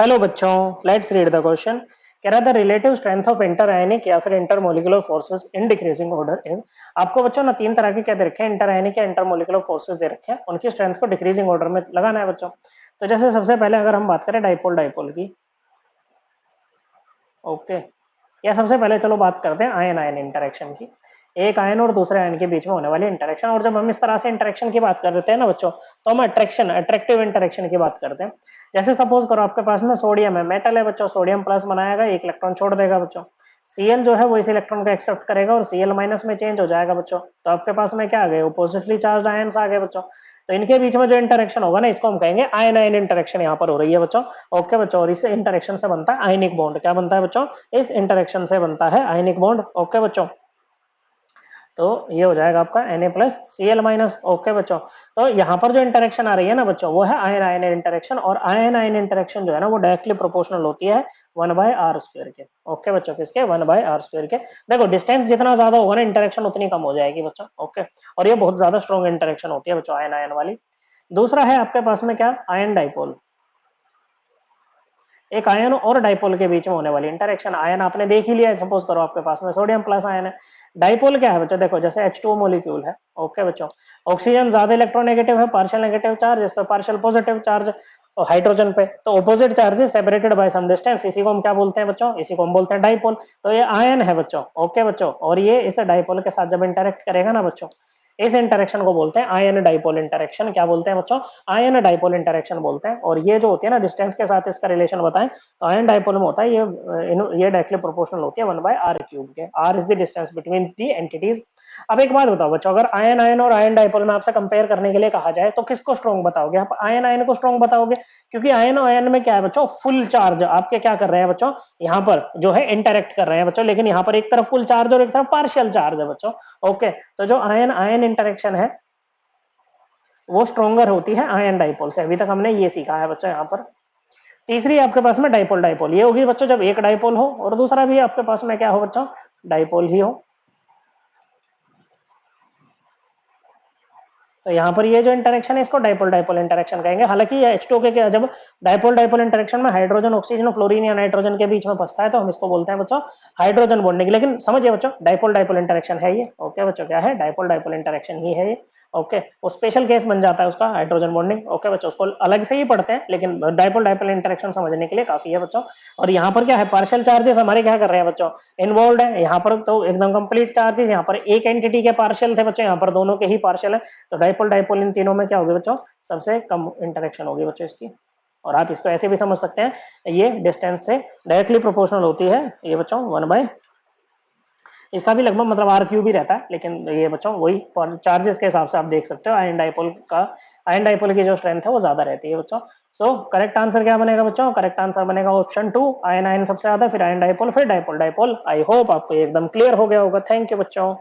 Hello बच्चों, let's read the question. कह रहा था रिलेटिव स्ट्रेंथ ऑफ इंटर आयनिक या फिर inter molecular forces in decreasing order is. आपको बच्चों ना तीन तरह के क्या दे रखे हैं, इंटर आयनिक या इंटर मोलिकुलर फोर्सेस दे रखे हैं, उनकी स्ट्रेंथ को डिक्रीजिंग ऑर्डर में लगाना है बच्चों। तो जैसे सबसे पहले अगर हम बात करें डाइपोल डाइपोल की, ओके, या सबसे पहले चलो बात करते हैं आयन आयन इंटरेक्शन की। एक आयन और दूसरे आयन के बीच में होने वाली इंटरेक्शन, और जब हम इस तरह से इंटरेक्शन की बात करते हैं ना बच्चों, तो हम अट्रैक्टिव इंटरेक्शन की बात करते हैं। जैसे सपोज करो आपके पास में सोडियम है, मेटल है बच्चों, सोडियम प्लस बनाएगा, एक इलेक्ट्रॉन छोड़ देगा बच्चों। Cl जो है वो इस इलेक्ट्रॉन को एक्सेप्ट करेगा और Cl माइनस में चेंज हो जाएगा बच्चों। तो आपके पास में क्या आ गए, अपोजिटली चार्ज आयंस आ गए बच्चों। तो इनके बीच में जो इंटरेक्शन होगा ना, इसको हम कहेंगे आयन आयन इंटरेक्शन यहाँ पर हो रही है बच्चों। ओके बच्चों, और इस इंटरेक्शन से बनता है आयनिक बॉन्ड। क्या बनता है बच्चों, इस इंटरेक्शन से बनता है आयनिक बॉन्ड। ओके बच्चों, तो ये हो जाएगा आपका Na+Cl माइनस। ओके बच्चों, तो यहाँ पर जो इंटरेक्शन आ रही है ना बच्चों, वो है आयन आयन इंटरेक्शन, और आयन आयन इंटरेक्शन जो है ना वो डायरेक्टली प्रोपोर्शनल होती है 1/r² के। ओके बच्चों, किसके, 1/r² के। देखो डिस्टेंस जितना ज्यादा होगा ना, इंटरेक्शन उतनी कम हो जाएगी बच्चों। ओके, और ये बहुत ज्यादा स्ट्रॉन्ग इंटरेक्शन होती है बच्चों आयन आयन वाली। दूसरा है आपके पास में क्या, आयन डाइपोल। एक आयन और डाइपोल के बीच में होने वाली इंटरेक्शन। आयन आपने देख ही लिया है, सपोज करो आपके पास में सोडियम प्लस आयन है। डाइपोल क्या है बच्चों, देखो जैसे H2O मॉलिक्यूल है। ओके बच्चों, ऑक्सीजन ज्यादा इलेक्ट्रोनेगेटिव है, पार्शियल नेगेटिव चार्ज, इस पे पार्शियल पॉजिटिव चार्ज, और हाइड्रोजन पे तो opposite charges separated by some distance, इसी को हम क्या बोलते हैं बच्चों, इसी को हम बोलते हैं डाइपोल। तो ये आयन है बच्चों। ओके बच्चों, और ये इस डाइपोल के साथ जब इंटरेक्ट करेगा ना बच्चों, इस इंटरेक्शन को बोलते हैं आयन डाइपोल इंटरेक्शन। क्या बोलते हैं बच्चों, आयन डाइपोल इंटरेक्शन बोलते हैं। और ये जो होती है ना, डिस्टेंस के साथ इसका रिलेशन बताएं तो आयन डाइपोल में होता है ये डायरेक्टली प्रोपोर्शनल होती है 1/r³ के। r is the distance between the entities. अब एक बात बताओ बच्चों, अगर आयन आयन और आयन डाइपोल में आपसे कंपेयर करने के लिए कहा जाए तो किसको स्ट्रॉन्ग बताओगे आप, आयन आयन को स्ट्रॉन्ग बताओगे, क्योंकि आयन आयन में क्या है बच्चों, फुल चार्ज आपके क्या कर रहे हैं बच्चों, यहाँ पर जो है इंटरेक्ट कर रहे हैं बच्चों, लेकिन यहाँ पर एक तरफ फुल चार्ज और एक तरफ पार्शियल चार्ज है बच्चों। ओके, तो जो आयन आयन इंटरेक्शन है वो स्ट्रॉन्गर होती है आयन डाइपोल से। अभी तक हमने ये सीखा है बच्चों। यहाँ पर तीसरी आपके पास में डाइपोल डाइपोल ये होगी बच्चों, जब एक डाइपोल हो और दूसरा भी आपके पास में क्या हो बच्चों, डाइपोल ही हो। तो यहाँ पर ये जो इंटरेक्शन है इसको डाइपोल डाइपोल इंटरेक्शन कहेंगे। हालांकि ये H2O के जब डाइपोल डाइपोल इंटरेक्शन में हाइड्रोजन ऑक्सीजन और फ्लोरीन या नाइट्रोजन के बीच में फंसता है तो हम इसको बोलते हैं बच्चों हाइड्रोजन बॉन्डिंग। लेकिन समझिए बच्चों, डाइपोल डाइपोल इंटरेक्शन है ये। ओके बच्चों, क्या है, डाइपोल डाइपोल इंटरेक्शन ही है ये। ओके, वो स्पेशल केस बन जाता है उसका हाइड्रोजन बॉन्डिंग। ओके बच्चों, उसको अलग से ही पढ़ते हैं, लेकिन डाइपोल डाइपोल इंटरेक्शन समझने के लिए काफी है बच्चों। और यहाँ पर क्या है, पार्शियल चार्जेस हमारे क्या कर रहे हैं बच्चों, इन्वॉल्व है। यहाँ पर तो एकदम कंप्लीट चार्जेस, यहाँ पर एक एंटिटी के पार्शियल थे बच्चों, यहाँ पर दोनों के ही पार्शियल है। तो डाइपोल डाइपोल इन तीनों में क्या होगी बच्चों, सबसे कम इंटरेक्शन होगी बच्चों इसकी। और आप इसको ऐसे भी समझ सकते हैं, ये डिस्टेंस से डायरेक्टली प्रोपोर्शनल होती है ये बच्चों 1/, इसका भी लगभग मतलब R³ ही रहता है, लेकिन ये बच्चों वही चार्जेस के हिसाब से आप देख सकते हो आयन डाइपोल का, आयन डाइपोल की जो स्ट्रेंथ है वो ज्यादा रहती है बच्चों। सो करेक्ट आंसर क्या बनेगा बच्चों, करेक्ट आंसर बनेगा ऑप्शन 2, आयन आयन सबसे ज्यादा, फिर आयन डाइपोल, फिर डाइपोल डाइपोल। आई होप आपको एकदम क्लियर हो गया होगा। थैंक यू बच्चों।